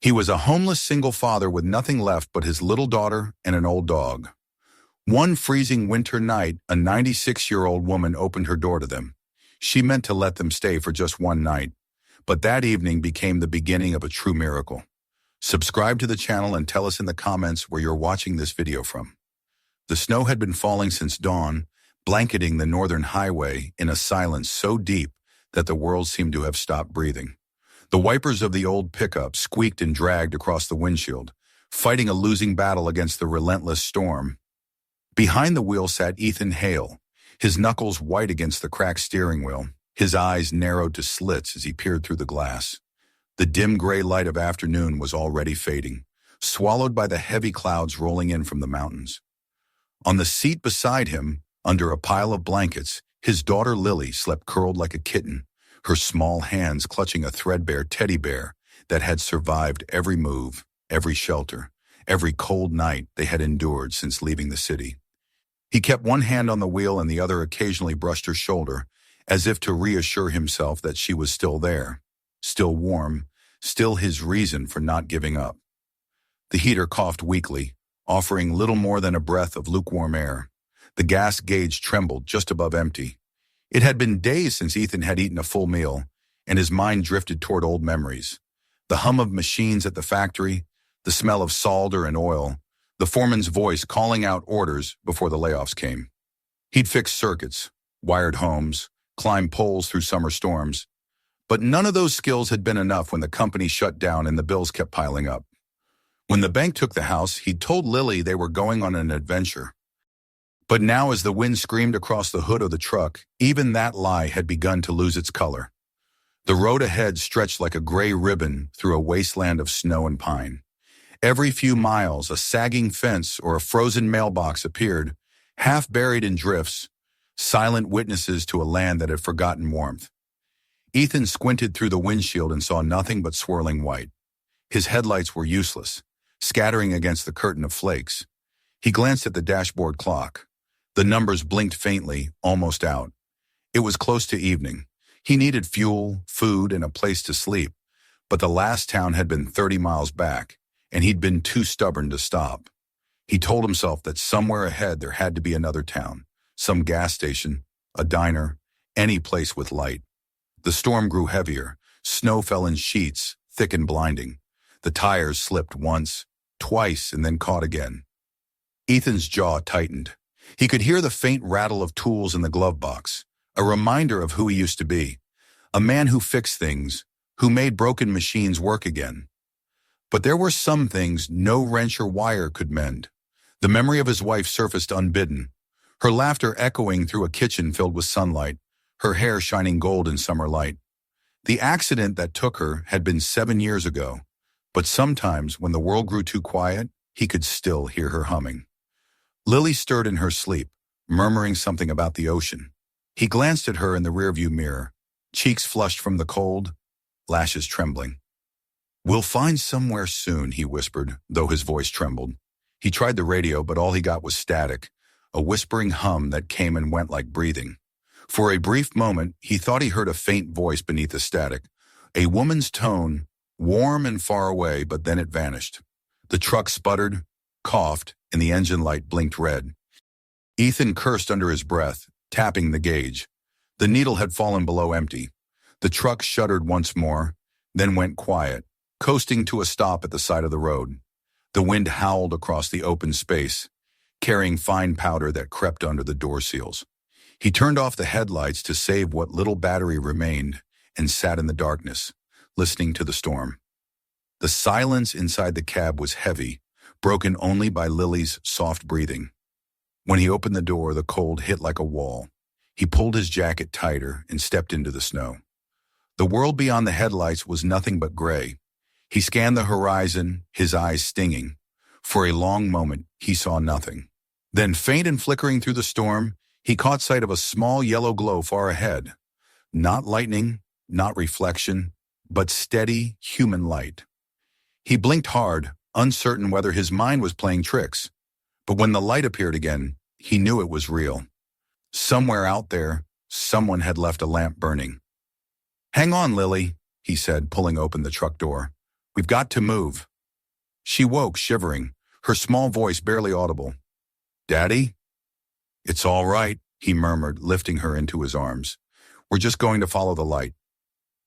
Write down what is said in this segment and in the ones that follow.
He was a homeless single father with nothing left but his little daughter and an old dog. One freezing winter night, a 96-year-old woman opened her door to them. She meant to let them stay for just one night, but that evening became the beginning of a true miracle. Subscribe to the channel and tell us in the comments where you're watching this video from. The snow had been falling since dawn, blanketing the northern highway in a silence so deep that the world seemed to have stopped breathing. The wipers of the old pickup squeaked and dragged across the windshield, fighting a losing battle against the relentless storm. Behind the wheel sat Ethan Hale, his knuckles white against the cracked steering wheel, his eyes narrowed to slits as he peered through the glass. The dim gray light of afternoon was already fading, swallowed by the heavy clouds rolling in from the mountains. On the seat beside him, under a pile of blankets, his daughter Lily slept curled like a kitten, her small hands clutching a threadbare teddy bear that had survived every move, every shelter, every cold night they had endured since leaving the city. He kept one hand on the wheel and the other occasionally brushed her shoulder, as if to reassure himself that she was still there, still warm, still his reason for not giving up. The heater coughed weakly, offering little more than a breath of lukewarm air. The gas gauge trembled just above empty. It had been days since Ethan had eaten a full meal, and his mind drifted toward old memories. The hum of machines at the factory, the smell of solder and oil, the foreman's voice calling out orders before the layoffs came. He'd fixed circuits, wired homes, climbed poles through summer storms, but none of those skills had been enough when the company shut down and the bills kept piling up. When the bank took the house, he'd told Lily they were going on an adventure. But now as the wind screamed across the hood of the truck, even that lie had begun to lose its color. The road ahead stretched like a gray ribbon through a wasteland of snow and pine. Every few miles, a sagging fence or a frozen mailbox appeared, half buried in drifts, silent witnesses to a land that had forgotten warmth. Ethan squinted through the windshield and saw nothing but swirling white. His headlights were useless, scattering against the curtain of flakes. He glanced at the dashboard clock. The numbers blinked faintly, almost out. It was close to evening. He needed fuel, food, and a place to sleep, but the last town had been 30 miles back, and he'd been too stubborn to stop. He told himself that somewhere ahead there had to be another town, some gas station, a diner, any place with light. The storm grew heavier. Snow fell in sheets, thick and blinding. The tires slipped once, twice, and then caught again. Ethan's jaw tightened. He could hear the faint rattle of tools in the glove box, a reminder of who he used to be, a man who fixed things, who made broken machines work again. But there were some things no wrench or wire could mend. The memory of his wife surfaced unbidden, her laughter echoing through a kitchen filled with sunlight, her hair shining gold in summer light. The accident that took her had been 7 years ago, but sometimes when the world grew too quiet, he could still hear her humming. Lily stirred in her sleep, murmuring something about the ocean. He glanced at her in the rearview mirror, cheeks flushed from the cold, lashes trembling. "We'll find somewhere soon," he whispered, though his voice trembled. He tried the radio, but all he got was static, a whispering hum that came and went like breathing. For a brief moment, he thought he heard a faint voice beneath the static, a woman's tone, warm and far away, but then it vanished. The truck sputtered, coughed, and the engine light blinked red. Ethan cursed under his breath, tapping the gauge. The needle had fallen below empty. The truck shuddered once more, then went quiet, coasting to a stop at the side of the road. The wind howled across the open space, carrying fine powder that crept under the door seals. He turned off the headlights to save what little battery remained and sat in the darkness, listening to the storm. The silence inside the cab was heavy, broken only by Lily's soft breathing. When he opened the door, the cold hit like a wall. He pulled his jacket tighter and stepped into the snow. The world beyond the headlights was nothing but gray. He scanned the horizon, his eyes stinging. For a long moment, he saw nothing. Then, faint and flickering through the storm, he caught sight of a small yellow glow far ahead. Not lightning, not reflection, but steady, human light. He blinked hard, uncertain whether his mind was playing tricks. But when the light appeared again, he knew it was real. Somewhere out there, someone had left a lamp burning. "Hang on, Lily," he said, pulling open the truck door. We've got to move. She woke, shivering, her small voice barely audible. Daddy? It's all right, he murmured, lifting her into his arms. We're just going to follow the light.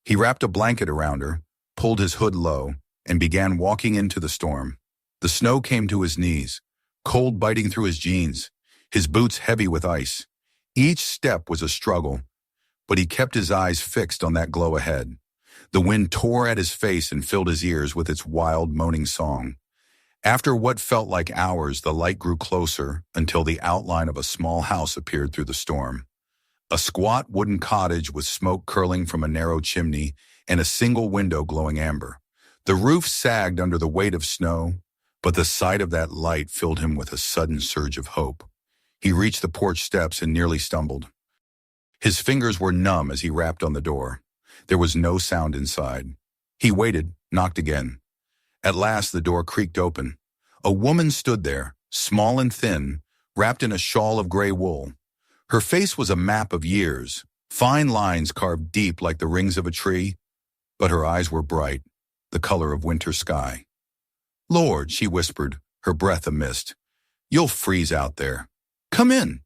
He wrapped a blanket around her, pulled his hood low, and began walking into the storm. The snow came to his knees, cold biting through his jeans, his boots heavy with ice. Each step was a struggle, but he kept his eyes fixed on that glow ahead. The wind tore at his face and filled his ears with its wild, moaning song. After what felt like hours, the light grew closer until the outline of a small house appeared through the storm. A squat wooden cottage with smoke curling from a narrow chimney and a single window glowing amber. The roof sagged under the weight of snow, but the sight of that light filled him with a sudden surge of hope. He reached the porch steps and nearly stumbled. His fingers were numb as he rapped on the door. There was no sound inside. He waited, knocked again. At last the door creaked open. A woman stood there, small and thin, wrapped in a shawl of gray wool. Her face was a map of years, fine lines carved deep like the rings of a tree, but her eyes were bright, the color of winter sky. Lord, she whispered, her breath a mist. You'll freeze out there. Come in.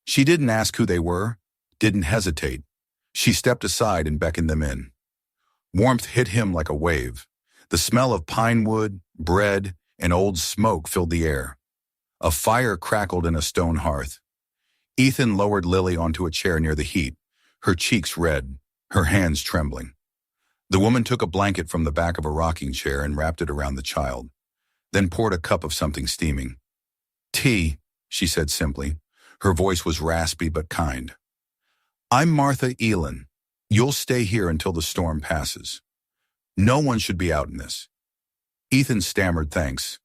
She didn't ask who they were, didn't hesitate. She stepped aside and beckoned them in. Warmth hit him like a wave. The smell of pine wood, bread, and old smoke filled the air. A fire crackled in a stone hearth. Ethan lowered Lily onto a chair near the heat, her cheeks red, her hands trembling. The woman took a blanket from the back of a rocking chair and wrapped it around the child, then poured a cup of something steaming. Tea, she said simply. Her voice was raspy but kind. I'm Martha Elin. You'll stay here until the storm passes. No one should be out in this. Ethan stammered thanks,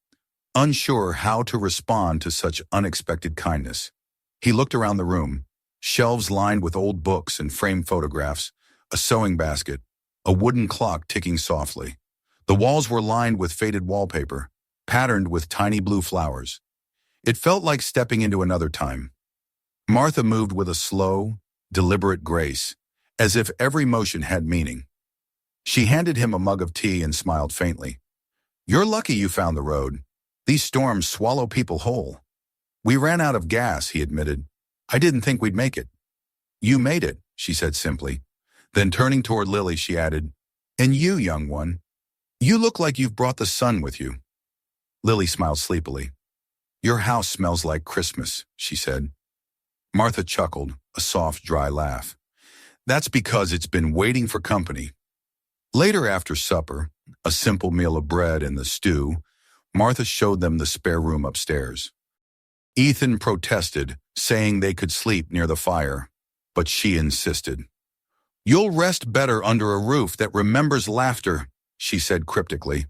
unsure how to respond to such unexpected kindness. He looked around the room, shelves lined with old books and framed photographs, a sewing basket, a wooden clock ticking softly. The walls were lined with faded wallpaper, patterned with tiny blue flowers. It felt like stepping into another time. Martha moved with a slow, deliberate grace, as if every motion had meaning. She handed him a mug of tea and smiled faintly. You're lucky you found the road. These storms swallow people whole. We ran out of gas, he admitted. I didn't think we'd make it. You made it, she said simply. Then turning toward Lily, she added, and you, young one, you look like you've brought the sun with you. Lily smiled sleepily. Your house smells like Christmas, she said. Martha chuckled, a soft, dry laugh. That's because it's been waiting for company. Later after supper, a simple meal of bread and the stew, Martha showed them the spare room upstairs. Ethan protested, saying they could sleep near the fire, but she insisted. You'll rest better under a roof that remembers laughter, she said cryptically.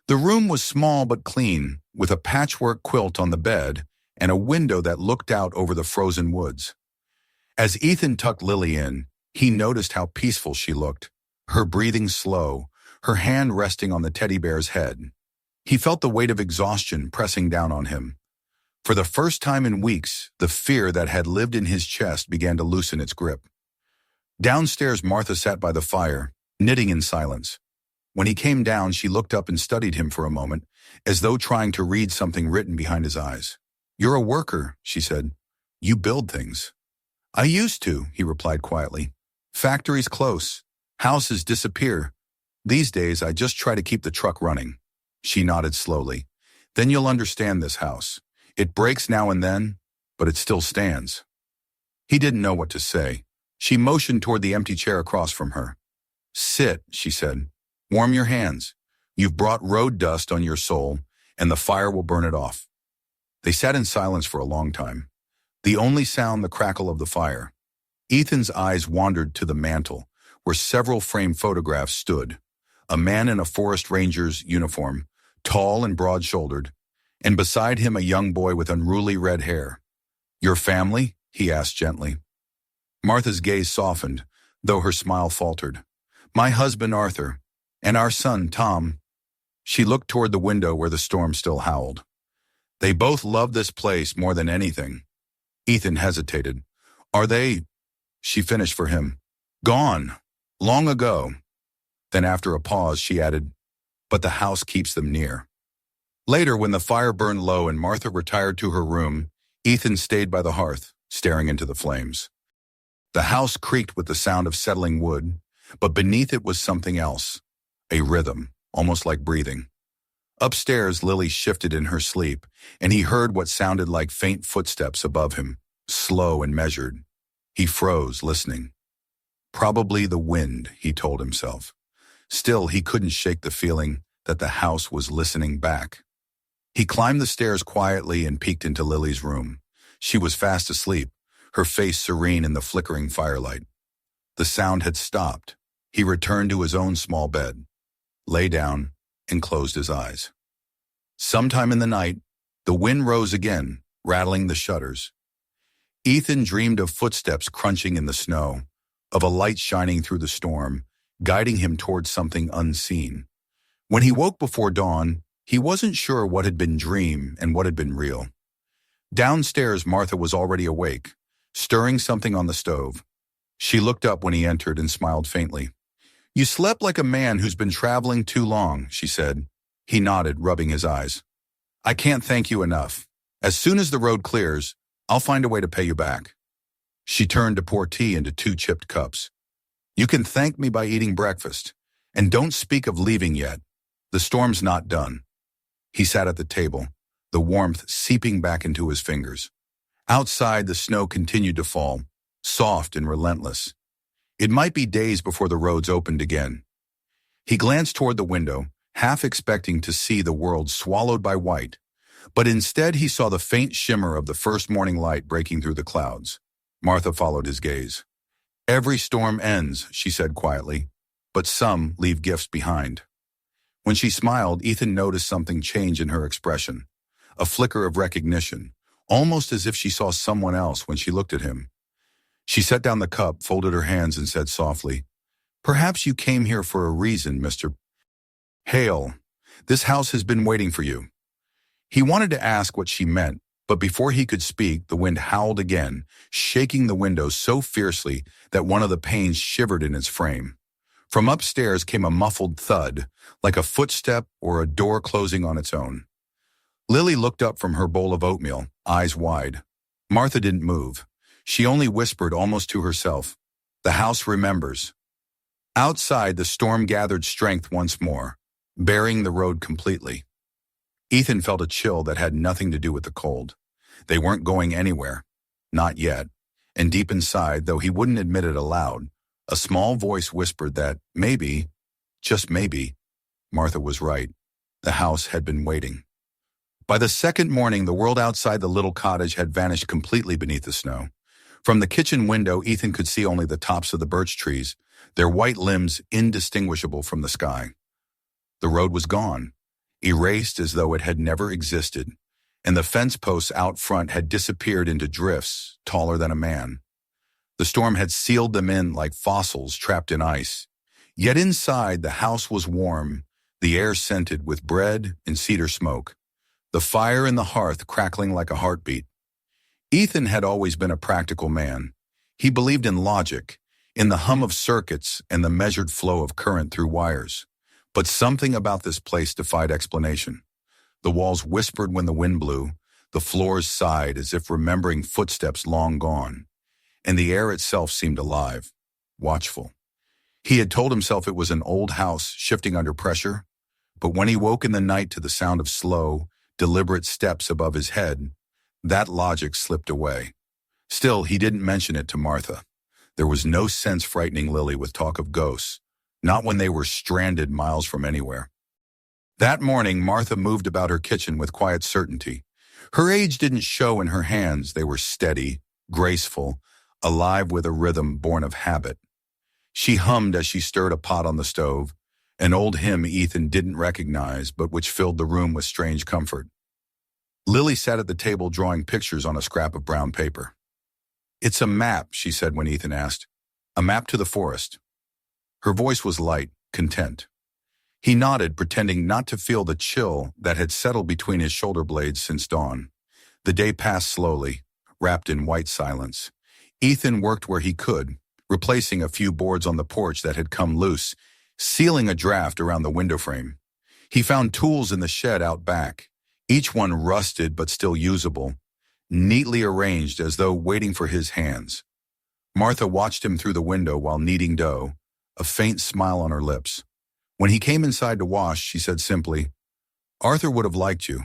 The room was small but clean, with a patchwork quilt on the bed and a window that looked out over the frozen woods. As Ethan tucked Lily in, he noticed how peaceful she looked, her breathing slow, her hand resting on the teddy bear's head. He felt the weight of exhaustion pressing down on him. For the first time in weeks, the fear that had lived in his chest began to loosen its grip. Downstairs, Martha sat by the fire, knitting in silence. When he came down, she looked up and studied him for a moment, as though trying to read something written behind his eyes. You're a worker, she said. You build things. I used to, he replied quietly. Factories close. Houses disappear. These days, I just try to keep the truck running. She nodded slowly. Then you'll understand this house. It breaks now and then, but it still stands. He didn't know what to say. She motioned toward the empty chair across from her. Sit, she said. Warm your hands. You've brought road dust on your soul, and the fire will burn it off. They sat in silence for a long time, the only sound the crackle of the fire. Ethan's eyes wandered to the mantel, where several framed photographs stood. A man in a forest ranger's uniform, tall and broad-shouldered, and beside him a young boy with unruly red hair. Your family? He asked gently. Martha's gaze softened, though her smile faltered. My husband Arthur, and our son Tom. She looked toward the window where the storm still howled. They both love this place more than anything. Ethan hesitated. Are they? She finished for him. Gone. Long ago. Then after a pause, she added, but the house keeps them near. Later, when the fire burned low and Martha retired to her room, Ethan stayed by the hearth, staring into the flames. The house creaked with the sound of settling wood, but beneath it was something else, a rhythm, almost like breathing. Upstairs, Lily shifted in her sleep, and he heard what sounded like faint footsteps above him, slow and measured. He froze, listening. Probably the wind, he told himself. Still, he couldn't shake the feeling that the house was listening back. He climbed the stairs quietly and peeked into Lily's room. She was fast asleep, her face serene in the flickering firelight. The sound had stopped. He returned to his own small bed, lay down, and closed his eyes. Sometime in the night, the wind rose again, rattling the shutters. Ethan dreamed of footsteps crunching in the snow, of a light shining through the storm, guiding him towards something unseen. When he woke before dawn, he wasn't sure what had been dream and what had been real. Downstairs, Martha was already awake, stirring something on the stove. She looked up when he entered and smiled faintly. "You slept like a man who's been traveling too long," she said. He nodded, rubbing his eyes. "I can't thank you enough. As soon as the road clears, I'll find a way to pay you back." She turned to pour tea into 2 chipped cups. "You can thank me by eating breakfast. And don't speak of leaving yet. The storm's not done." He sat at the table, the warmth seeping back into his fingers. Outside, the snow continued to fall, soft and relentless. It might be days before the roads opened again. He glanced toward the window, half expecting to see the world swallowed by white, but instead he saw the faint shimmer of the first morning light breaking through the clouds. Martha followed his gaze. "Every storm ends," she said quietly, "but some leave gifts behind." When she smiled, Ethan noticed something change in her expression, a flicker of recognition, almost as if she saw someone else when she looked at him. She set down the cup, folded her hands, and said softly, "Perhaps you came here for a reason, Mr. Hale. This house has been waiting for you." He wanted to ask what she meant, but before he could speak, the wind howled again, shaking the window so fiercely that one of the panes shivered in its frame. From upstairs came a muffled thud, like a footstep or a door closing on its own. Lily looked up from her bowl of oatmeal, eyes wide. Martha didn't move. She only whispered almost to herself, "The house remembers." Outside, the storm gathered strength once more, burying the road completely. Ethan felt a chill that had nothing to do with the cold. They weren't going anywhere. Not yet. And deep inside, though he wouldn't admit it aloud, a small voice whispered that maybe, just maybe, Martha was right. The house had been waiting. By the second morning, the world outside the little cottage had vanished completely beneath the snow. From the kitchen window, Ethan could see only the tops of the birch trees, their white limbs indistinguishable from the sky. The road was gone, erased as though it had never existed, and the fence posts out front had disappeared into drifts taller than a man. The storm had sealed them in like fossils trapped in ice. Yet inside, the house was warm, the air scented with bread and cedar smoke, the fire in the hearth crackling like a heartbeat. Ethan had always been a practical man. He believed in logic, in the hum of circuits and the measured flow of current through wires. But something about this place defied explanation. The walls whispered when the wind blew, the floors sighed as if remembering footsteps long gone, and the air itself seemed alive, watchful. He had told himself it was an old house shifting under pressure, but when he woke in the night to the sound of slow, deliberate steps above his head, that logic slipped away. Still, he didn't mention it to Martha. There was no sense frightening Lily with talk of ghosts, not when they were stranded miles from anywhere. That morning, Martha moved about her kitchen with quiet certainty. Her age didn't show in her hands. They were steady, graceful, alive with a rhythm born of habit. She hummed as she stirred a pot on the stove, an old hymn Ethan didn't recognize, but which filled the room with strange comfort. Lily sat at the table drawing pictures on a scrap of brown paper. "It's a map," she said when Ethan asked. "A map to the forest." Her voice was light, content. He nodded, pretending not to feel the chill that had settled between his shoulder blades since dawn. The day passed slowly, wrapped in white silence. Ethan worked where he could, replacing a few boards on the porch that had come loose, sealing a draft around the window frame. He found tools in the shed out back, each one rusted but still usable, neatly arranged as though waiting for his hands. Martha watched him through the window while kneading dough, a faint smile on her lips. When he came inside to wash, she said simply, "Arthur would have liked you."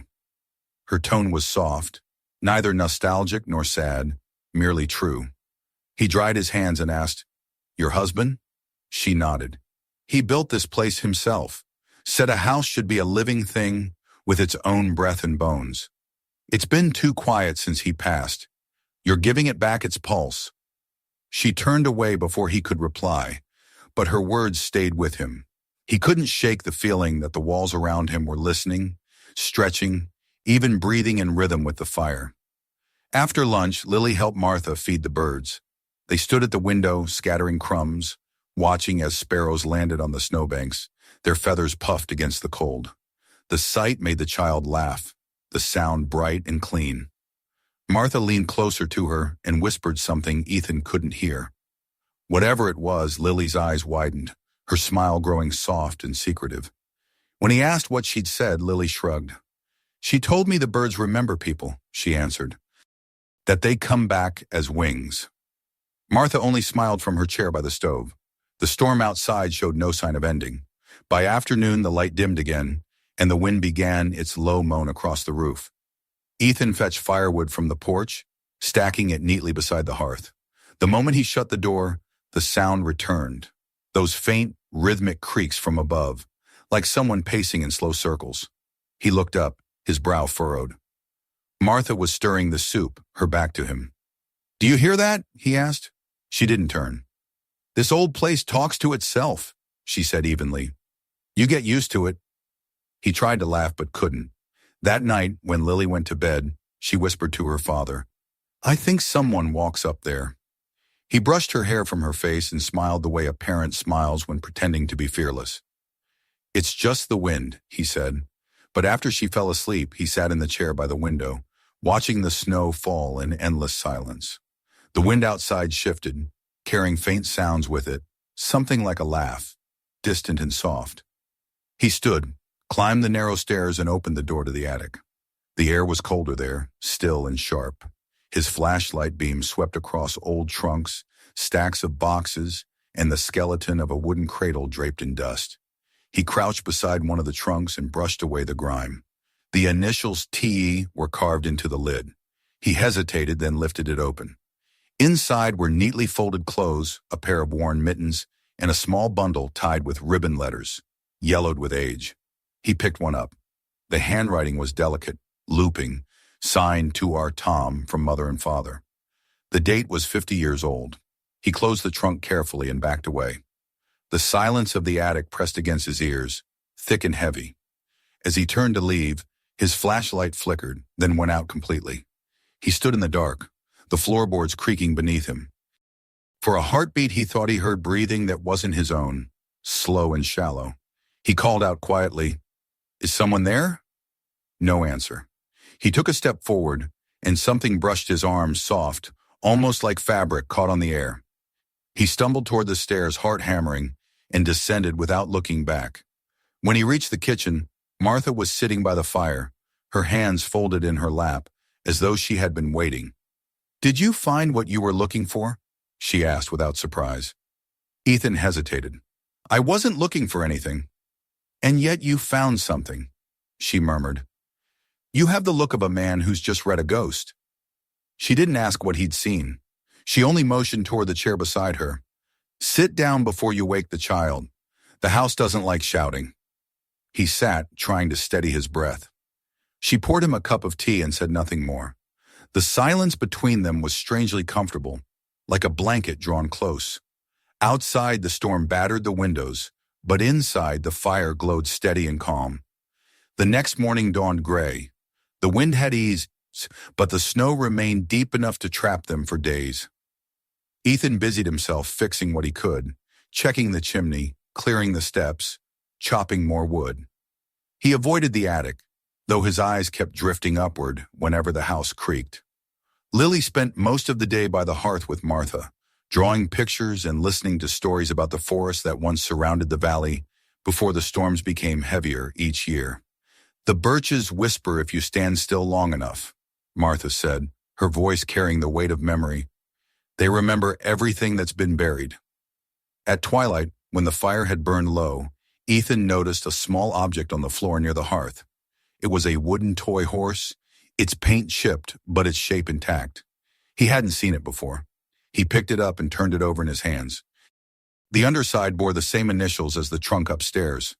Her tone was soft, neither nostalgic nor sad, merely true. He dried his hands and asked, "Your husband?" She nodded. "He built this place himself, said a house should be a living thing with its own breath and bones. It's been too quiet since he passed. You're giving it back its pulse." She turned away before he could reply, but her words stayed with him. He couldn't shake the feeling that the walls around him were listening, stretching, even breathing in rhythm with the fire. After lunch, Lily helped Martha feed the birds. They stood at the window, scattering crumbs, watching as sparrows landed on the snowbanks, their feathers puffed against the cold. The sight made the child laugh, the sound bright and clean. Martha leaned closer to her and whispered something Ethan couldn't hear. Whatever it was, Lily's eyes widened, her smile growing soft and secretive. When he asked what she'd said, Lily shrugged. "She told me the birds remember people," she answered, "that they come back as wings." Martha only smiled from her chair by the stove. The storm outside showed no sign of ending. By afternoon, the light dimmed again, and the wind began its low moan across the roof. Ethan fetched firewood from the porch, stacking it neatly beside the hearth. The moment he shut the door, the sound returned. Those faint, rhythmic creaks from above, like someone pacing in slow circles. He looked up, his brow furrowed. Martha was stirring the soup, her back to him. "Do you hear that?" he asked. She didn't turn. "This old place talks to itself," she said evenly. "You get used to it." He tried to laugh but couldn't. That night, when Lily went to bed, she whispered to her father, "I think someone walks up there." He brushed her hair from her face and smiled the way a parent smiles when pretending to be fearless. "It's just the wind," he said. But after she fell asleep, he sat in the chair by the window, watching the snow fall in endless silence. The wind outside shifted, carrying faint sounds with it, something like a laugh, distant and soft. He stood, climbed the narrow stairs, and opened the door to the attic. The air was colder there, still and sharp. His flashlight beam swept across old trunks, stacks of boxes, and the skeleton of a wooden cradle draped in dust. He crouched beside one of the trunks and brushed away the grime. The initials TE were carved into the lid. He hesitated, then lifted it open. Inside were neatly folded clothes, a pair of worn mittens, and a small bundle tied with ribbon letters, yellowed with age. He picked one up. The handwriting was delicate, looping, signed "To our Tom" from mother and father. The date was 50 years old. He closed the trunk carefully and backed away. The silence of the attic pressed against his ears, thick and heavy. As he turned to leave, his flashlight flickered, then went out completely. He stood in the dark, the floorboards creaking beneath him. For a heartbeat, he thought he heard breathing that wasn't his own, slow and shallow. He called out quietly, "Is someone there?" No answer. He took a step forward, and something brushed his arm, soft, almost like fabric caught on the air. He stumbled toward the stairs, heart hammering, and descended without looking back. When he reached the kitchen, Martha was sitting by the fire, her hands folded in her lap, as though she had been waiting. "Did you find what you were looking for?" she asked without surprise. Ethan hesitated. "I wasn't looking for anything." "And yet you found something," she murmured. "You have the look of a man who's just read a ghost." She didn't ask what he'd seen. She only motioned toward the chair beside her. "Sit down before you wake the child. The house doesn't like shouting." He sat, trying to steady his breath. She poured him a cup of tea and said nothing more. The silence between them was strangely comfortable, like a blanket drawn close. Outside, the storm battered the windows, but inside, the fire glowed steady and calm. The next morning dawned gray. The wind had eased, but the snow remained deep enough to trap them for days. Ethan busied himself fixing what he could, checking the chimney, clearing the steps, chopping more wood. He avoided the attic, though his eyes kept drifting upward whenever the house creaked. Lily spent most of the day by the hearth with Martha, drawing pictures and listening to stories about the forest that once surrounded the valley, before the storms became heavier each year. "The birches whisper if you stand still long enough," Martha said, her voice carrying the weight of memory. "They remember everything that's been buried." At twilight, when the fire had burned low, Ethan noticed a small object on the floor near the hearth. It was a wooden toy horse, its paint chipped, but its shape intact. He hadn't seen it before. He picked it up and turned it over in his hands. The underside bore the same initials as the trunk upstairs.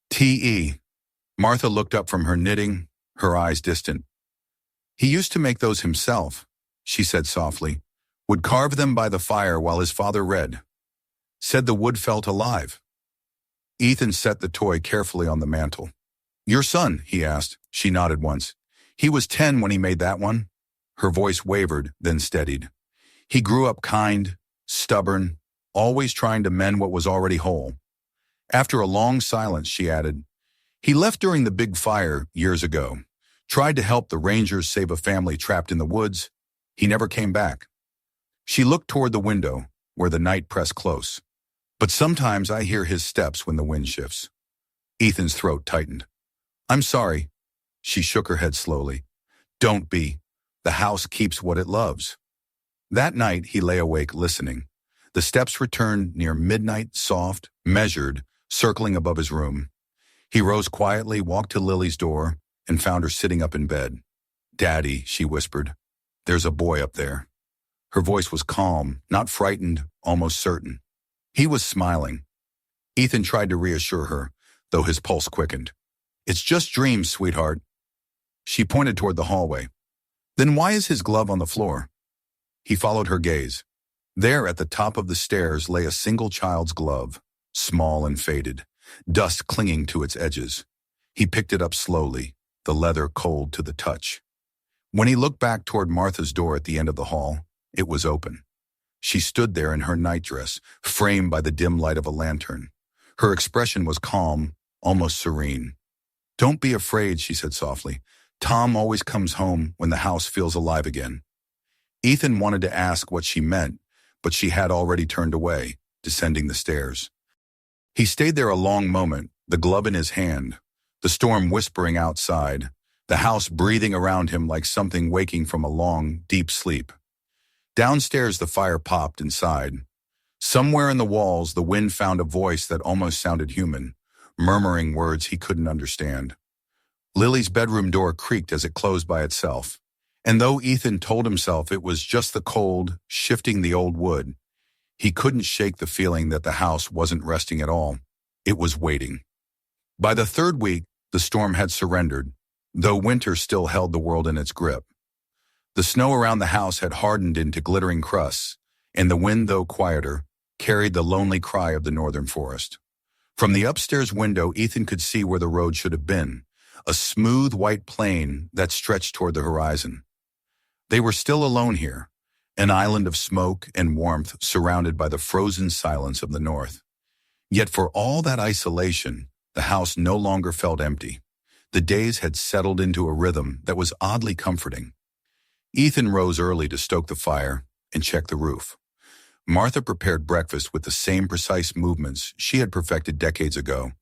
T.E. Martha looked up from her knitting, her eyes distant. "He used to make those himself," she said softly. "Would carve them by the fire while his father read. Said the wood felt alive." Ethan set the toy carefully on the mantel. "Your son?" he asked. She nodded once. "He was 10 when he made that one?" Her voice wavered, then steadied. "He grew up kind, stubborn, always trying to mend what was already whole." After a long silence, she added, "He left during the big fire years ago. Tried to help the rangers save a family trapped in the woods. He never came back." She looked toward the window, where the night pressed close. "But sometimes I hear his steps when the wind shifts." Ethan's throat tightened. "I'm sorry." She shook her head slowly. "Don't be. The house keeps what it loves." That night, he lay awake listening. The steps returned near midnight, soft, measured, circling above his room. He rose quietly, walked to Lily's door, and found her sitting up in bed. "Daddy," she whispered, "there's a boy up there." Her voice was calm, not frightened, almost certain. He was smiling. Ethan tried to reassure her, though his pulse quickened. "It's just dreams, sweetheart." She pointed toward the hallway. "Then why is his glove on the floor?" He followed her gaze. There at the top of the stairs lay a single child's glove, small and faded, dust clinging to its edges. He picked it up slowly, the leather cold to the touch. When he looked back toward Martha's door at the end of the hall, it was open. She stood there in her nightdress, framed by the dim light of a lantern. Her expression was calm, almost serene. "Don't be afraid," she said softly. "Tom always comes home when the house feels alive again." Ethan wanted to ask what she meant, but she had already turned away, descending the stairs. He stayed there a long moment, the glove in his hand, the storm whispering outside, the house breathing around him like something waking from a long, deep sleep. Downstairs, the fire popped inside. Somewhere in the walls, the wind found a voice that almost sounded human, murmuring words he couldn't understand. Lily's bedroom door creaked as it closed by itself, and though Ethan told himself it was just the cold, shifting the old wood, he couldn't shake the feeling that the house wasn't resting at all. It was waiting. By the third week, the storm had surrendered, though winter still held the world in its grip. The snow around the house had hardened into glittering crusts, and the wind, though quieter, carried the lonely cry of the northern forest. From the upstairs window, Ethan could see where the road should have been, a smooth white plain that stretched toward the horizon. They were still alone here, an island of smoke and warmth surrounded by the frozen silence of the north. Yet for all that isolation, the house no longer felt empty. The days had settled into a rhythm that was oddly comforting. Ethan rose early to stoke the fire and check the roof. Martha prepared breakfast with the same precise movements she had perfected decades ago,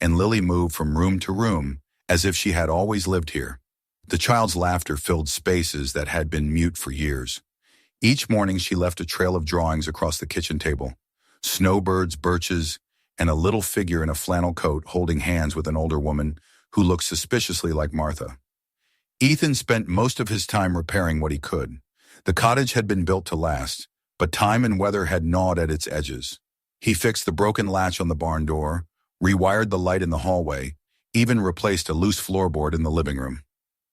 and Lily moved from room to room as if she had always lived here. The child's laughter filled spaces that had been mute for years. Each morning she left a trail of drawings across the kitchen table, snowbirds, birches, and a little figure in a flannel coat holding hands with an older woman who looked suspiciously like Martha. Ethan spent most of his time repairing what he could. The cottage had been built to last, but time and weather had gnawed at its edges. He fixed the broken latch on the barn door, rewired the light in the hallway, even replaced a loose floorboard in the living room.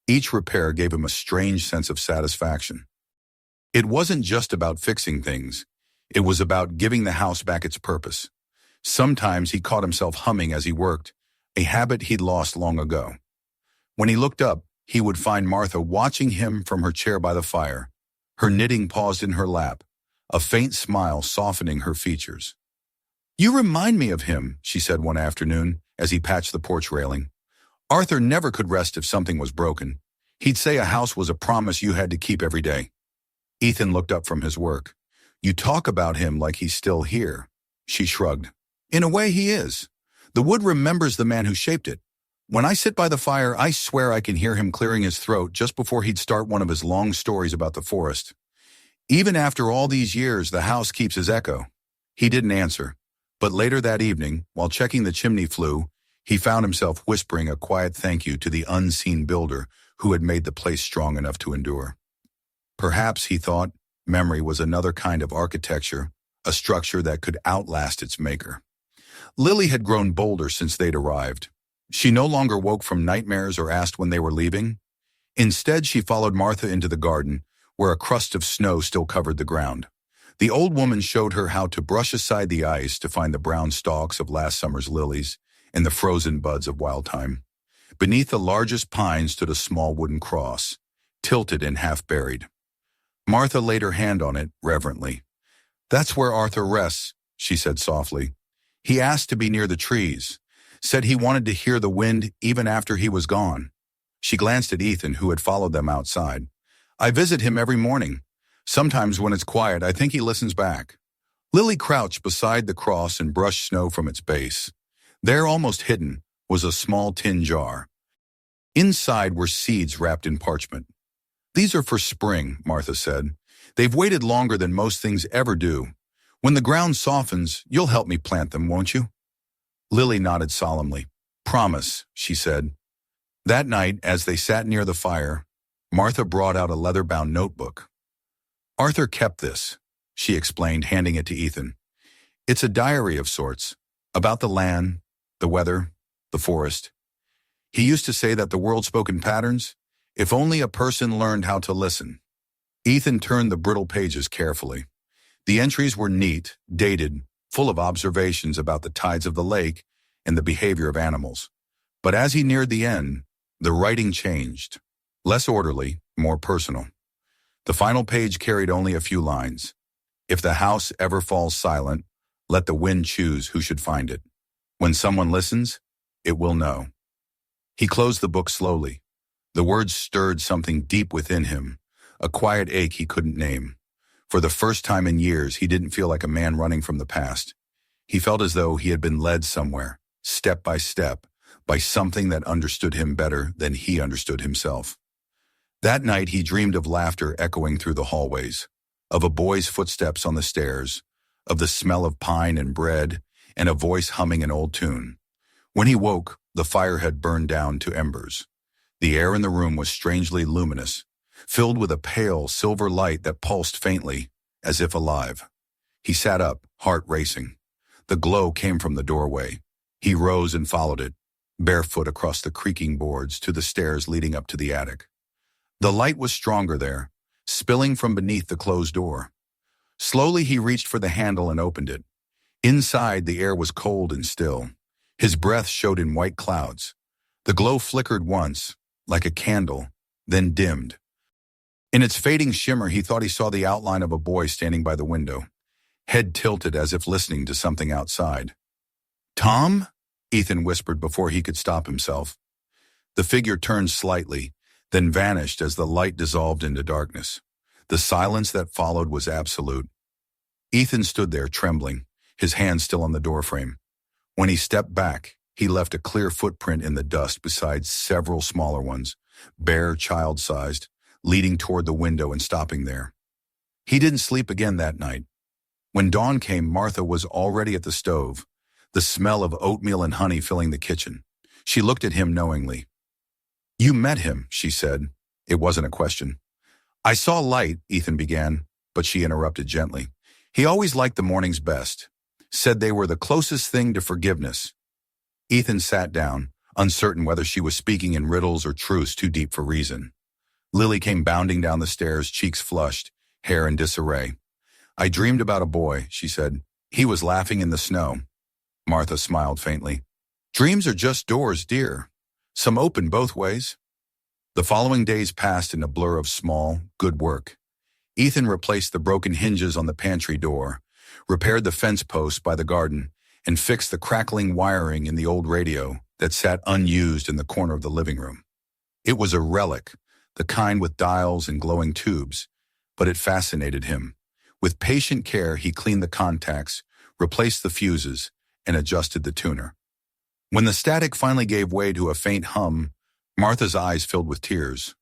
Each repair gave him a strange sense of satisfaction. It wasn't just about fixing things. It was about giving the house back its purpose. Sometimes he caught himself humming as he worked, a habit he'd lost long ago. When he looked up, he would find Martha watching him from her chair by the fire, her knitting paused in her lap, a faint smile softening her features. "You remind me of him," she said one afternoon as he patched the porch railing. "Arthur never could rest if something was broken. He'd say a house was a promise you had to keep every day." Ethan looked up from his work. "You talk about him like he's still here." She shrugged. "In a way he is. The wood remembers the man who shaped it. When I sit by the fire, I swear I can hear him clearing his throat just before he'd start one of his long stories about the forest. Even after all these years, the house keeps his echo. He didn't answer, but later that evening, while checking the chimney flue, he found himself whispering a quiet thank you to the unseen builder who had made the place strong enough to endure. Perhaps, he thought, memory was another kind of architecture, a structure that could outlast its maker. Lily had grown bolder since they'd arrived. She no longer woke from nightmares or asked when they were leaving. Instead, she followed Martha into the garden, where a crust of snow still covered the ground. The old woman showed her how to brush aside the ice to find the brown stalks of last summer's lilies and the frozen buds of wild thyme. Beneath the largest pine stood a small wooden cross, tilted and half buried. Martha laid her hand on it reverently. "That's where Arthur rests," she said softly. "He asked to be near the trees, said he wanted to hear the wind even after he was gone." She glanced at Ethan, who had followed them outside. "I visit him every morning. Sometimes when it's quiet, I think he listens back." Lily crouched beside the cross and brushed snow from its base. There, almost hidden, was a small tin jar. Inside were seeds wrapped in parchment. "These are for spring," Martha said. "They've waited longer than most things ever do. When the ground softens, you'll help me plant them, won't you?" Lily nodded solemnly. "Promise," she said. That night, as they sat near the fire, Martha brought out a leather-bound notebook. "Arthur kept this," she explained, handing it to Ethan. "It's a diary of sorts, about the land, the weather, the forest. He used to say that the world spoke in patterns, if only a person learned how to listen." Ethan turned the brittle pages carefully. The entries were neat, dated, full of observations about the tides of the lake and the behavior of animals. But as he neared the end, the writing changed. Less orderly, more personal. The final page carried only a few lines. "If the house ever falls silent, let the wind choose who should find it. When someone listens, it will know." He closed the book slowly. The words stirred something deep within him, a quiet ache he couldn't name. For the first time in years, he didn't feel like a man running from the past. He felt as though he had been led somewhere, step, by something that understood him better than he understood himself. That night, he dreamed of laughter echoing through the hallways, of a boy's footsteps on the stairs, of the smell of pine and bread, and a voice humming an old tune. When he woke, the fire had burned down to embers. The air in the room was strangely luminous, filled with a pale, silver light that pulsed faintly, as if alive. He sat up, heart racing. The glow came from the doorway. He rose and followed it, barefoot across the creaking boards to the stairs leading up to the attic. The light was stronger there, spilling from beneath the closed door. Slowly he reached for the handle and opened it. Inside, the air was cold and still. His breath showed in white clouds. The glow flickered once, like a candle, then dimmed. In its fading shimmer, he thought he saw the outline of a boy standing by the window, head tilted as if listening to something outside. "Tom?" Ethan whispered before he could stop himself. The figure turned slightly, then vanished as the light dissolved into darkness. The silence that followed was absolute. Ethan stood there trembling, his hand still on the doorframe. When he stepped back, he left a clear footprint in the dust beside several smaller ones, bare, child-sized, leading toward the window and stopping there. He didn't sleep again that night. When dawn came, Martha was already at the stove, the smell of oatmeal and honey filling the kitchen. She looked at him knowingly. "You met him," she said. It wasn't a question. "I saw light," Ethan began, but she interrupted gently. "He always liked the mornings best. Said they were the closest thing to forgiveness." Ethan sat down, uncertain whether she was speaking in riddles or truths too deep for reason. Lily came bounding down the stairs, cheeks flushed, hair in disarray. "I dreamed about a boy," she said. "He was laughing in the snow." Martha smiled faintly. "Dreams are just doors, dear. Some open both ways." The following days passed in a blur of small, good work. Ethan replaced the broken hinges on the pantry door, repaired the fence post by the garden, and fixed the crackling wiring in the old radio that sat unused in the corner of the living room. It was a relic, the kind with dials and glowing tubes, but it fascinated him. With patient care, he cleaned the contacts, replaced the fuses, and adjusted the tuner. When the static finally gave way to a faint hum, Martha's eyes filled with tears.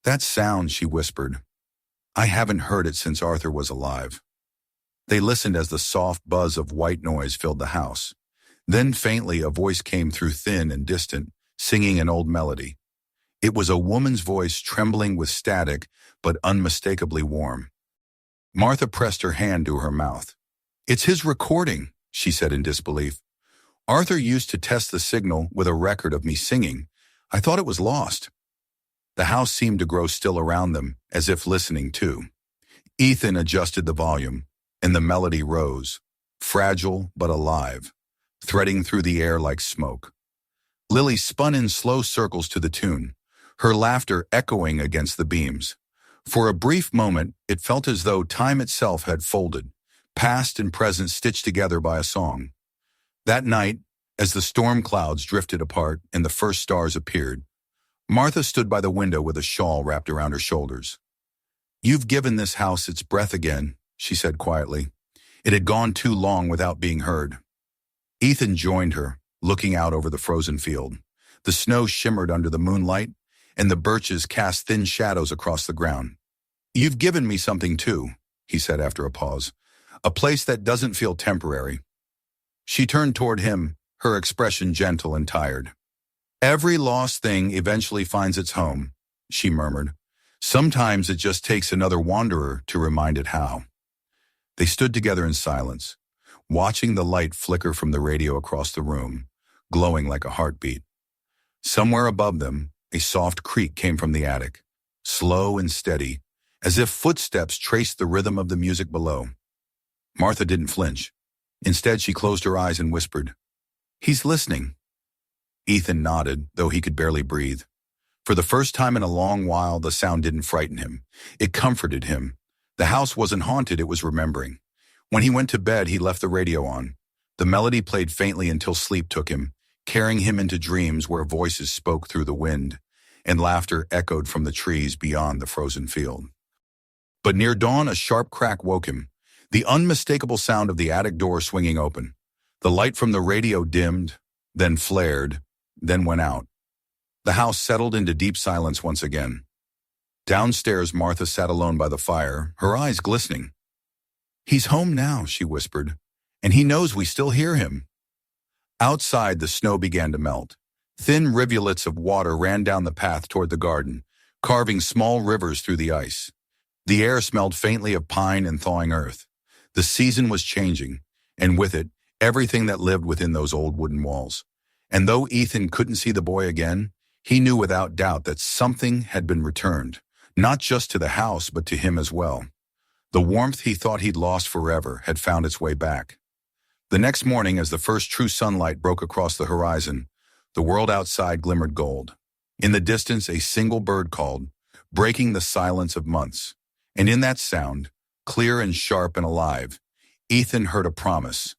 "That sound," she whispered. "I haven't heard it since Arthur was alive." They listened as the soft buzz of white noise filled the house. Then faintly a voice came through, thin and distant, singing an old melody. It was a woman's voice, trembling with static, but unmistakably warm. Martha pressed her hand to her mouth. "It's his recording," she said in disbelief. "Arthur used to test the signal with a record of me singing. I thought it was lost." The house seemed to grow still around them, as if listening too. Ethan adjusted the volume, and the melody rose, fragile but alive, threading through the air like smoke. Lily spun in slow circles to the tune, her laughter echoing against the beams. For a brief moment, it felt as though time itself had folded, past and present stitched together by a song. That night, as the storm clouds drifted apart and the first stars appeared, Martha stood by the window with a shawl wrapped around her shoulders. "You've given this house its breath again," she said quietly. It had gone too long without being heard. Ethan joined her, looking out over the frozen field. The snow shimmered under the moonlight, and the birches cast thin shadows across the ground. "You've given me something too," he said after a pause. "A place that doesn't feel temporary." She turned toward him, her expression gentle and tired. "Every lost thing eventually finds its home," she murmured. "Sometimes it just takes another wanderer to remind it how." They stood together in silence, watching the light flicker from the radio across the room, glowing like a heartbeat. Somewhere above them, a soft creak came from the attic, slow and steady, as if footsteps traced the rhythm of the music below. Martha didn't flinch. Instead, she closed her eyes and whispered, "He's listening." Ethan nodded, though he could barely breathe. For the first time in a long while, the sound didn't frighten him. It comforted him. The house wasn't haunted, it was remembering. When he went to bed, he left the radio on. The melody played faintly until sleep took him, carrying him into dreams where voices spoke through the wind, and laughter echoed from the trees beyond the frozen field. But near dawn, a sharp crack woke him, the unmistakable sound of the attic door swinging open. The light from the radio dimmed, then flared, then went out. The house settled into deep silence once again. Downstairs, Martha sat alone by the fire, her eyes glistening. "He's home now," she whispered, "and he knows we still hear him." Outside, the snow began to melt. Thin rivulets of water ran down the path toward the garden, carving small rivers through the ice. The air smelled faintly of pine and thawing earth. The season was changing, and with it, everything that lived within those old wooden walls. And though Ethan couldn't see the boy again, he knew without doubt that something had been returned, not just to the house, but to him as well. The warmth he thought he'd lost forever had found its way back. The next morning, as the first true sunlight broke across the horizon, the world outside glimmered gold. In the distance, a single bird called, breaking the silence of months. And in that sound, clear and sharp and alive, Ethan heard a promise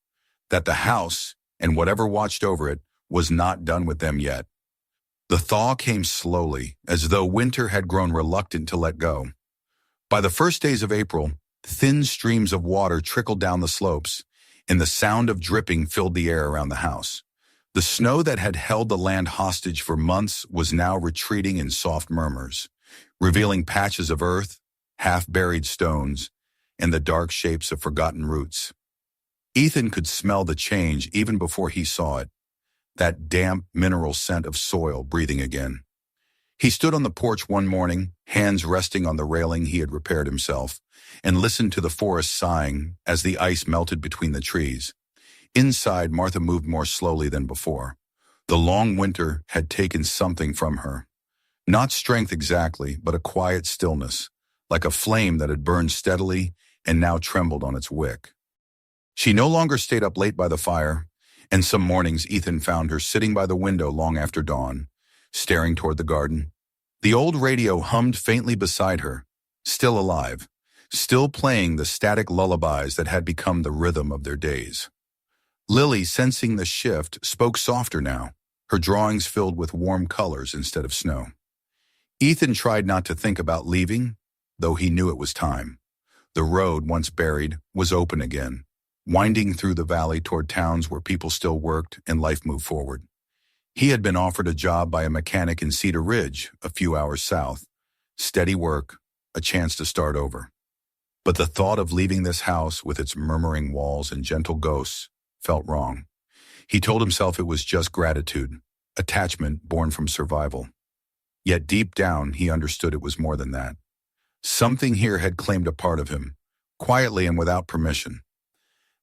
that the house, and whatever watched over it, was not done with them yet. The thaw came slowly, as though winter had grown reluctant to let go. By the first days of April, thin streams of water trickled down the slopes, and the sound of dripping filled the air around the house. The snow that had held the land hostage for months was now retreating in soft murmurs, revealing patches of earth, half-buried stones, and the dark shapes of forgotten roots. Ethan could smell the change even before he saw it, that damp mineral scent of soil breathing again. He stood on the porch one morning, hands resting on the railing he had repaired himself, and listened to the forest sighing as the ice melted between the trees. Inside, Martha moved more slowly than before. The long winter had taken something from her. Not strength exactly, but a quiet stillness, like a flame that had burned steadily and now trembled on its wick. She no longer stayed up late by the fire, and some mornings Ethan found her sitting by the window long after dawn, staring toward the garden. The old radio hummed faintly beside her, still alive, still playing the static lullabies that had become the rhythm of their days. Lily, sensing the shift, spoke softer now, her drawings filled with warm colors instead of snow. Ethan tried not to think about leaving, though he knew it was time. The road, once buried, was open again, winding through the valley toward towns where people still worked and life moved forward. He had been offered a job by a mechanic in Cedar Ridge, a few hours south. Steady work, a chance to start over. But the thought of leaving this house with its murmuring walls and gentle ghosts felt wrong. He told himself it was just gratitude, attachment born from survival. Yet deep down, he understood it was more than that. Something here had claimed a part of him, quietly and without permission.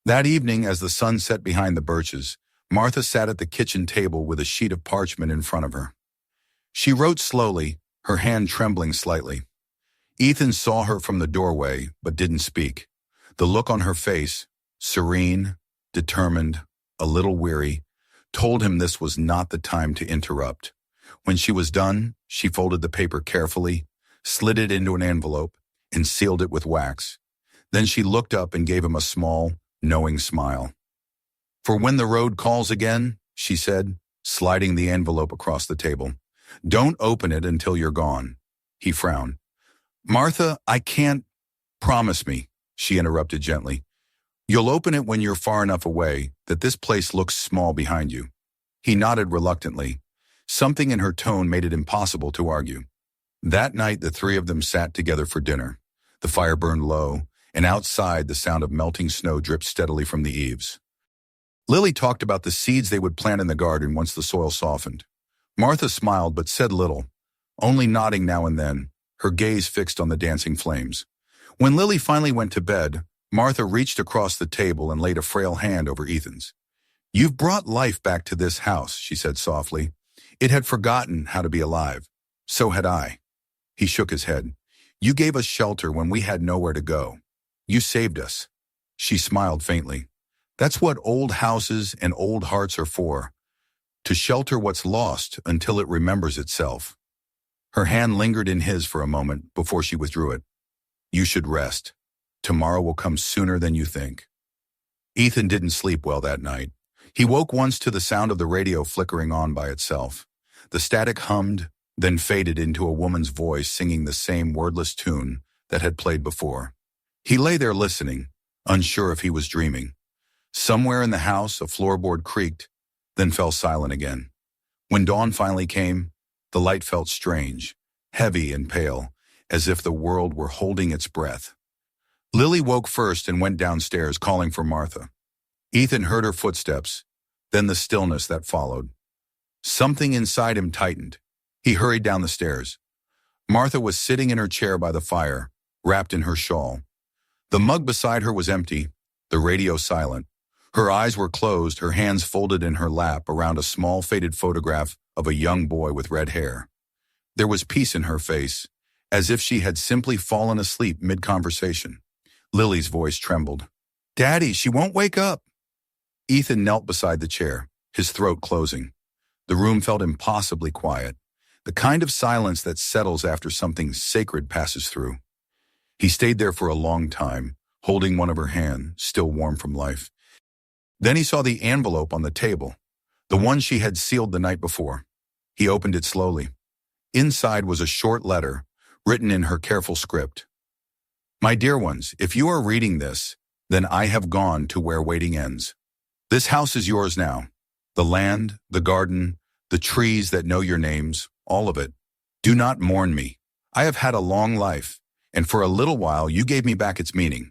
That evening, as the sun set behind the birches, Martha sat at the kitchen table with a sheet of parchment in front of her. She wrote slowly, her hand trembling slightly. Ethan saw her from the doorway, but didn't speak. The look on her face, serene, determined, a little weary, told him this was not the time to interrupt. When she was done, she folded the paper carefully, slid it into an envelope, and sealed it with wax. Then she looked up and gave him a small, knowing smile. "For when the road calls again," she said, sliding the envelope across the table. "Don't open it until you're gone." He frowned. "Martha, I can't." "Promise me," she interrupted gently. "You'll open it when you're far enough away that this place looks small behind you." He nodded reluctantly. Something in her tone made it impossible to argue. That night, the three of them sat together for dinner. The fire burned low, and outside the sound of melting snow dripped steadily from the eaves. Lily talked about the seeds they would plant in the garden once the soil softened. Martha smiled but said little, only nodding now and then, her gaze fixed on the dancing flames. When Lily finally went to bed, Martha reached across the table and laid a frail hand over Ethan's. "You've brought life back to this house," she said softly. "It had forgotten how to be alive. So had I." He shook his head. "You gave us shelter when we had nowhere to go. You saved us." She smiled faintly. "That's what old houses and old hearts are for, to shelter what's lost until it remembers itself." Her hand lingered in his for a moment before she withdrew it. "You should rest. Tomorrow will come sooner than you think." Ethan didn't sleep well that night. He woke once to the sound of the radio flickering on by itself. The static hummed, then faded into a woman's voice singing the same wordless tune that had played before. He lay there listening, unsure if he was dreaming. Somewhere in the house, a floorboard creaked, then fell silent again. When dawn finally came, the light felt strange, heavy and pale, as if the world were holding its breath. Lily woke first and went downstairs, calling for Martha. Ethan heard her footsteps, then the stillness that followed. Something inside him tightened. He hurried down the stairs. Martha was sitting in her chair by the fire, wrapped in her shawl. The mug beside her was empty, the radio silent. Her eyes were closed, her hands folded in her lap around a small faded photograph of a young boy with red hair. There was peace in her face, as if she had simply fallen asleep mid-conversation. Lily's voice trembled. "Daddy, she won't wake up." Ethan knelt beside the chair, his throat closing. The room felt impossibly quiet, the kind of silence that settles after something sacred passes through. He stayed there for a long time, holding one of her hands, still warm from life. Then he saw the envelope on the table, the one she had sealed the night before. He opened it slowly. Inside was a short letter, written in her careful script. "My dear ones, if you are reading this, then I have gone to where waiting ends. This house is yours now. The land, the garden, the trees that know your names, all of it. Do not mourn me. I have had a long life, and for a little while you gave me back its meaning.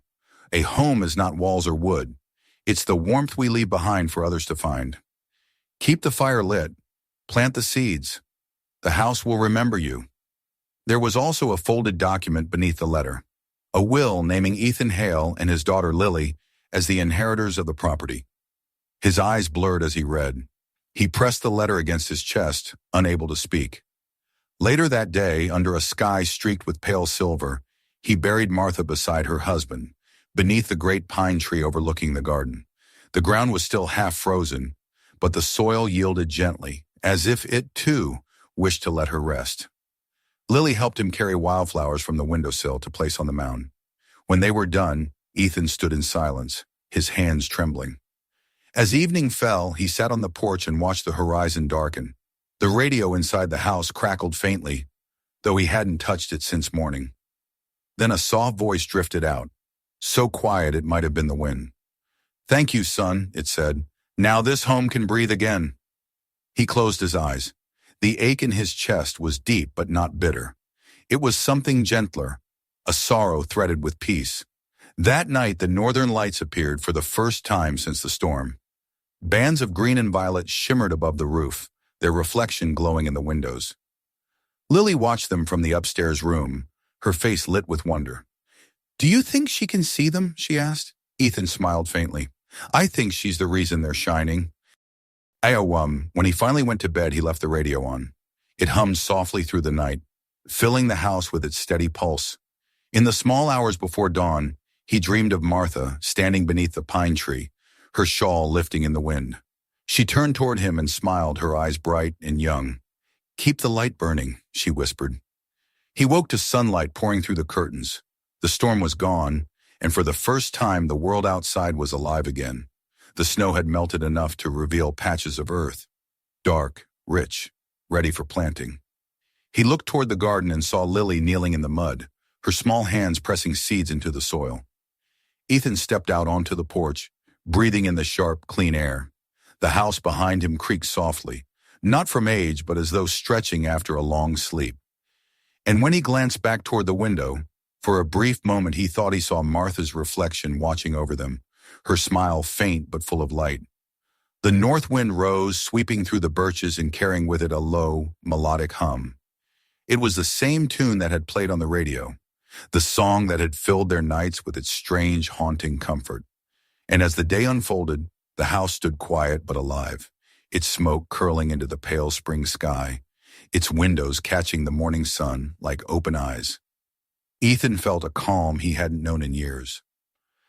A home is not walls or wood. It's the warmth we leave behind for others to find. Keep the fire lit. Plant the seeds. The house will remember you." There was also a folded document beneath the letter, a will naming Ethan Hale and his daughter Lily as the inheritors of the property. His eyes blurred as he read. He pressed the letter against his chest, unable to speak. Later that day, under a sky streaked with pale silver, he buried Martha beside her husband, beneath the great pine tree overlooking the garden. The ground was still half frozen, but the soil yielded gently, as if it, too, wished to let her rest. Lily helped him carry wildflowers from the windowsill to place on the mound. When they were done, Ethan stood in silence, his hands trembling. As evening fell, he sat on the porch and watched the horizon darken. The radio inside the house crackled faintly, though he hadn't touched it since morning. Then a soft voice drifted out, so quiet it might have been the wind. "Thank you, son," it said. "Now this home can breathe again." He closed his eyes. The ache in his chest was deep but not bitter. It was something gentler, a sorrow threaded with peace. That night the northern lights appeared for the first time since the storm. Bands of green and violet shimmered above the roof, their reflection glowing in the windows. Lily watched them from the upstairs room, her face lit with wonder. "Do you think she can see them?" she asked. Ethan smiled faintly. "I think she's the reason they're shining." When he finally went to bed, he left the radio on. It hummed softly through the night, filling the house with its steady pulse. In the small hours before dawn, he dreamed of Martha standing beneath the pine tree, her shawl lifting in the wind. She turned toward him and smiled, her eyes bright and young. "Keep the light burning," she whispered. He woke to sunlight pouring through the curtains. The storm was gone, and for the first time the world outside was alive again. The snow had melted enough to reveal patches of earth, dark, rich, ready for planting. He looked toward the garden and saw Lily kneeling in the mud, her small hands pressing seeds into the soil. Ethan stepped out onto the porch, breathing in the sharp, clean air. The house behind him creaked softly, not from age, but as though stretching after a long sleep. And when he glanced back toward the window, for a brief moment he thought he saw Martha's reflection watching over them, her smile faint but full of light. The north wind rose, sweeping through the birches and carrying with it a low, melodic hum. It was the same tune that had played on the radio, the song that had filled their nights with its strange, haunting comfort. And as the day unfolded, the house stood quiet but alive, its smoke curling into the pale spring sky, its windows catching the morning sun like open eyes. Ethan felt a calm he hadn't known in years.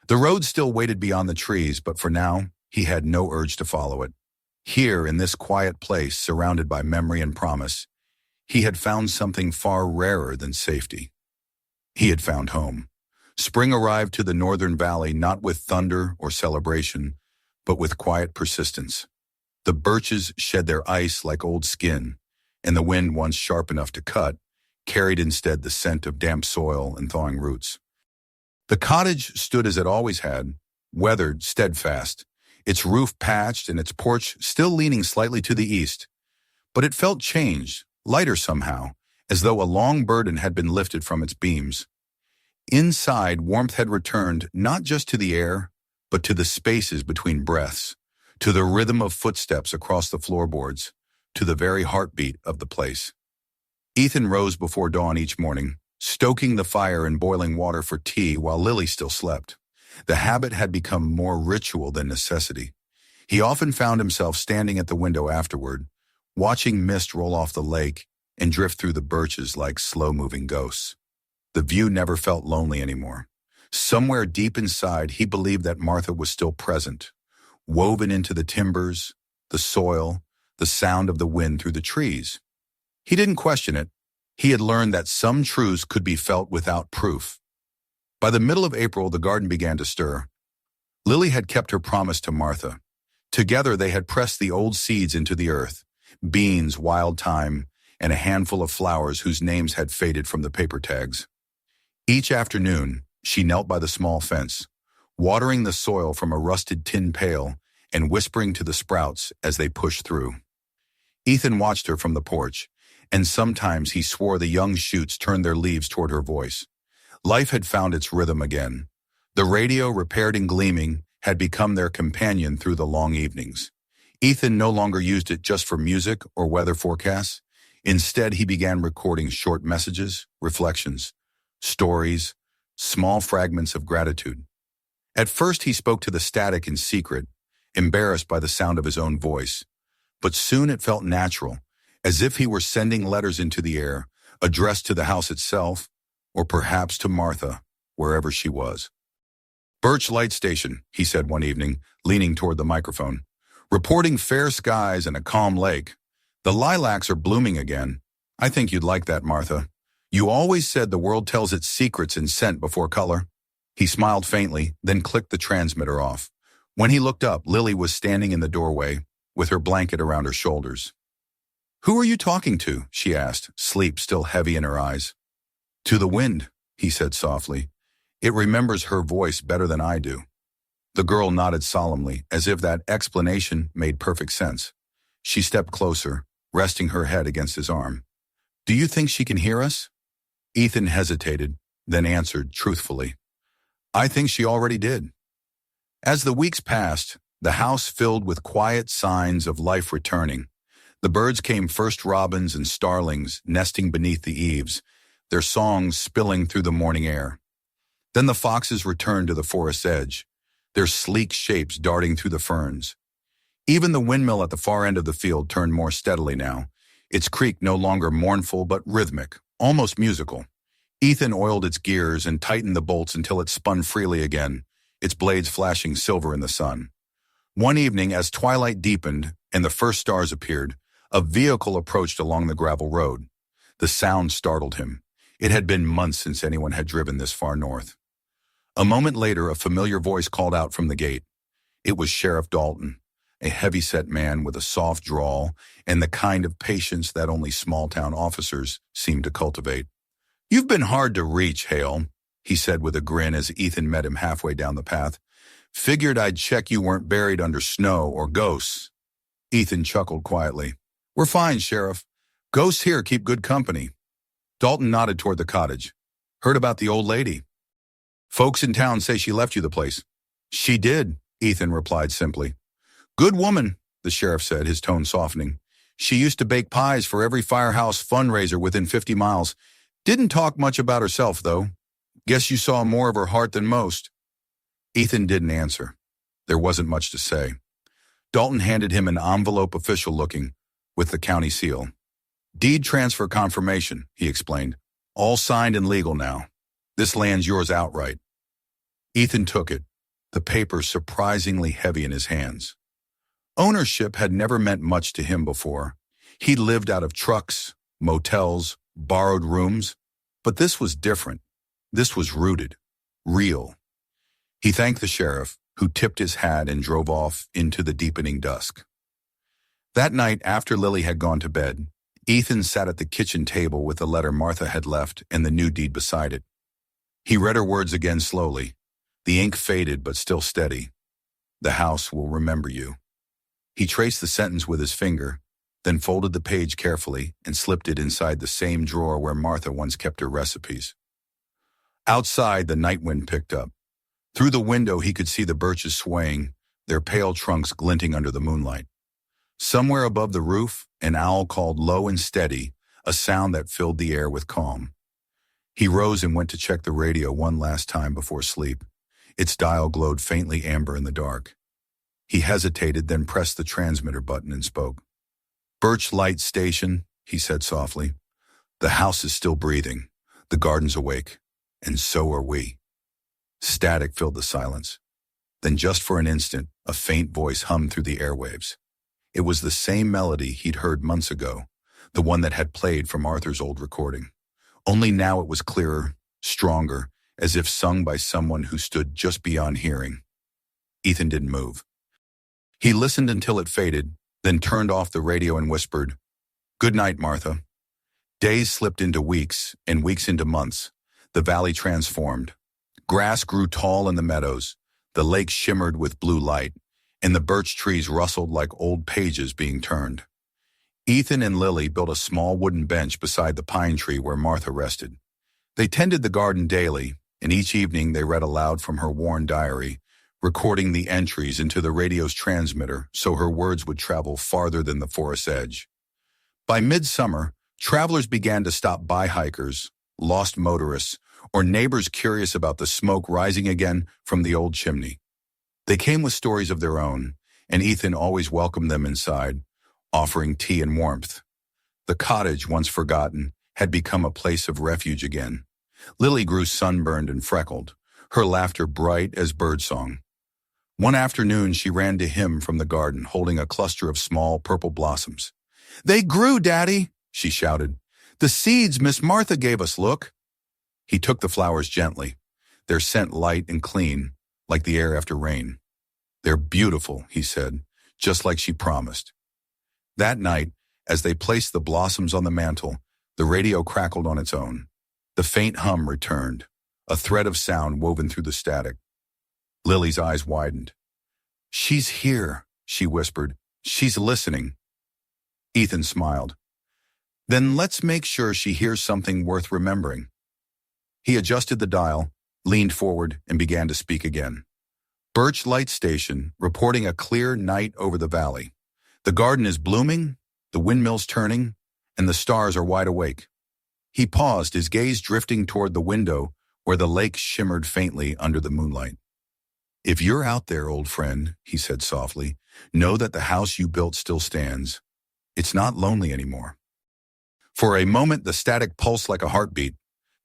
The road still waited beyond the trees, but for now, he had no urge to follow it. Here, in this quiet place, surrounded by memory and promise, he had found something far rarer than safety. He had found home. Spring arrived to the northern valley not with thunder or celebration, but with quiet persistence. The birches shed their ice like old skin, and the wind, once sharp enough to cut, carried instead the scent of damp soil and thawing roots. The cottage stood as it always had, weathered, steadfast, its roof patched and its porch still leaning slightly to the east. But it felt changed, lighter somehow, as though a long burden had been lifted from its beams. Inside, warmth had returned not just to the air, but to the spaces between breaths, to the rhythm of footsteps across the floorboards, to the very heartbeat of the place. Ethan rose before dawn each morning, stoking the fire and boiling water for tea while Lily still slept. The habit had become more ritual than necessity. He often found himself standing at the window afterward, watching mist roll off the lake and drift through the birches like slow-moving ghosts. The view never felt lonely anymore. Somewhere deep inside, he believed that Martha was still present, woven into the timbers, the soil, the sound of the wind through the trees. He didn't question it. He had learned that some truths could be felt without proof. By the middle of April, the garden began to stir. Lily had kept her promise to Martha. Together, they had pressed the old seeds into the earth, beans, wild thyme, and a handful of flowers whose names had faded from the paper tags. Each afternoon, she knelt by the small fence, watering the soil from a rusted tin pail and whispering to the sprouts as they pushed through. Ethan watched her from the porch, and sometimes he swore the young shoots turned their leaves toward her voice. Life had found its rhythm again. The radio, repaired and gleaming, had become their companion through the long evenings. Ethan no longer used it just for music or weather forecasts. Instead, he began recording short messages, reflections, stories, small fragments of gratitude. At first, he spoke to the static in secret, embarrassed by the sound of his own voice. But soon it felt natural, as if he were sending letters into the air, addressed to the house itself, or perhaps to Martha, wherever she was. "Birch Light Station," he said one evening, leaning toward the microphone. "Reporting fair skies and a calm lake. The lilacs are blooming again. I think you'd like that, Martha. You always said the world tells its secrets in scent before color." He smiled faintly, then clicked the transmitter off. When he looked up, Lily was standing in the doorway, with her blanket around her shoulders. "Who are you talking to?" she asked, sleep still heavy in her eyes. "To the wind," he said softly. "It remembers her voice better than I do." The girl nodded solemnly, as if that explanation made perfect sense. She stepped closer, resting her head against his arm. "Do you think she can hear us?" Ethan hesitated, then answered truthfully, "I think she already did." As the weeks passed, the house filled with quiet signs of life returning. The birds came, first robins and starlings nesting beneath the eaves, their songs spilling through the morning air. Then the foxes returned to the forest's edge, their sleek shapes darting through the ferns. Even the windmill at the far end of the field turned more steadily now, its creak no longer mournful but rhythmic, almost musical. Ethan oiled its gears and tightened the bolts until it spun freely again, its blades flashing silver in the sun. One evening, as twilight deepened and the first stars appeared, a vehicle approached along the gravel road. The sound startled him. It had been months since anyone had driven this far north. A moment later, a familiar voice called out from the gate. It was Sheriff Dalton, a heavy-set man with a soft drawl and the kind of patience that only small-town officers seem to cultivate. "You've been hard to reach, Hale," he said with a grin as Ethan met him halfway down the path. "Figured I'd check you weren't buried under snow or ghosts." Ethan chuckled quietly. "We're fine, Sheriff. Ghosts here keep good company." Dalton nodded toward the cottage. "Heard about the old lady. Folks in town say she left you the place." "She did," Ethan replied simply. "Good woman," the sheriff said, his tone softening. "She used to bake pies for every firehouse fundraiser within 50 miles. Didn't talk much about herself, though. Guess you saw more of her heart than most." Ethan didn't answer. There wasn't much to say. Dalton handed him an envelope, official-looking, with the county seal. "Deed transfer confirmation," he explained. "All signed and legal now. This land's yours outright." Ethan took it, the paper surprisingly heavy in his hands. Ownership had never meant much to him before. He'd lived out of trucks, motels, borrowed rooms, but this was different. This was rooted, real. He thanked the sheriff, who tipped his hat and drove off into the deepening dusk. That night, after Lily had gone to bed, Ethan sat at the kitchen table with the letter Martha had left and the new deed beside it. He read her words again slowly. The ink faded but still steady. "The house will remember you." He traced the sentence with his finger, then folded the page carefully and slipped it inside the same drawer where Martha once kept her recipes. Outside, the night wind picked up. Through the window, he could see the birches swaying, their pale trunks glinting under the moonlight. Somewhere above the roof, an owl called low and steady, a sound that filled the air with calm. He rose and went to check the radio one last time before sleep. Its dial glowed faintly amber in the dark. He hesitated, then pressed the transmitter button and spoke. "Birch Light Station," he said softly. "The house is still breathing. The garden's awake. And so are we." Static filled the silence. Then just for an instant, a faint voice hummed through the airwaves. It was the same melody he'd heard months ago, the one that had played from Arthur's old recording. Only now it was clearer, stronger, as if sung by someone who stood just beyond hearing. Ethan didn't move. He listened until it faded, then turned off the radio and whispered, "Good night, Martha." Days slipped into weeks, and weeks into months. The valley transformed. Grass grew tall in the meadows, the lake shimmered with blue light, and the birch trees rustled like old pages being turned. Ethan and Lily built a small wooden bench beside the pine tree where Martha rested. They tended the garden daily, and each evening they read aloud from her worn diary, recording the entries into the radio's transmitter so her words would travel farther than the forest's edge. By midsummer, travelers began to stop by, hikers, lost motorists, or neighbors curious about the smoke rising again from the old chimney. They came with stories of their own, and Ethan always welcomed them inside, offering tea and warmth. The cottage, once forgotten, had become a place of refuge again. Lily grew sunburned and freckled, her laughter bright as birdsong. One afternoon, she ran to him from the garden, holding a cluster of small purple blossoms. "They grew, Daddy," she shouted. "The seeds Miss Martha gave us, look." He took the flowers gently, their scent light and clean, like the air after rain. "They're beautiful," he said, just like she promised. That night, as they placed the blossoms on the mantel, the radio crackled on its own. The faint hum returned, a thread of sound woven through the static. Lily's eyes widened. "She's here," she whispered. "She's listening." Ethan smiled. Then let's make sure she hears something worth remembering. He adjusted the dial, leaned forward, and began to speak again. Birch Light Station, reporting a clear night over the valley. The garden is blooming, the windmill's turning, and the stars are wide awake. He paused, his gaze drifting toward the window where the lake shimmered faintly under the moonlight. If you're out there, old friend, he said softly, know that the house you built still stands. It's not lonely anymore. For a moment, the static pulsed like a heartbeat.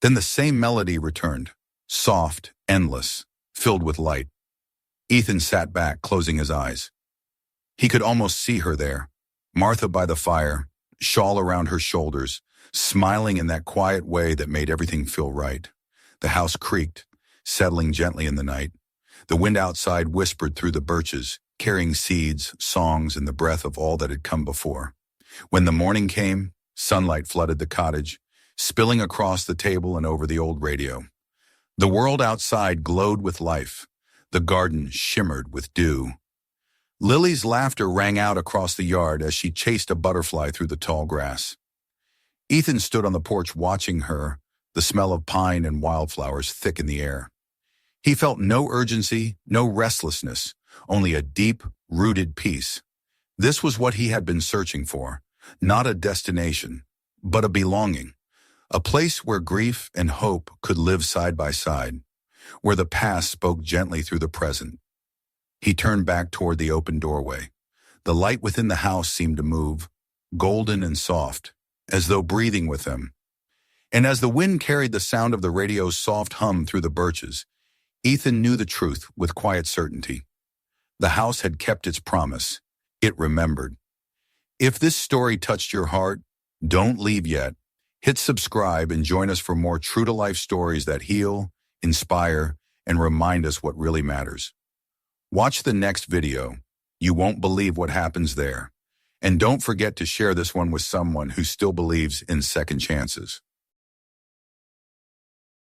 Then the same melody returned, soft, endless, filled with light. Ethan sat back, closing his eyes. He could almost see her there, Martha by the fire, shawl around her shoulders, smiling in that quiet way that made everything feel right. The house creaked, settling gently in the night. The wind outside whispered through the birches, carrying seeds, songs, and the breath of all that had come before. When the morning came, sunlight flooded the cottage, spilling across the table and over the old radio. The world outside glowed with life. The garden shimmered with dew. Lily's laughter rang out across the yard as she chased a butterfly through the tall grass. Ethan stood on the porch watching her, the smell of pine and wildflowers thick in the air. He felt no urgency, no restlessness, only a deep, rooted peace. This was what he had been searching for, not a destination, but a belonging, a place where grief and hope could live side by side, where the past spoke gently through the present. He turned back toward the open doorway. The light within the house seemed to move, golden and soft, as though breathing with them. And as the wind carried the sound of the radio's soft hum through the birches, Ethan knew the truth with quiet certainty. The house had kept its promise. It remembered. If this story touched your heart, don't leave yet. Hit subscribe and join us for more true-to-life stories that heal, inspire, and remind us what really matters. Watch the next video. You won't believe what happens there. And don't forget to share this one with someone who still believes in second chances.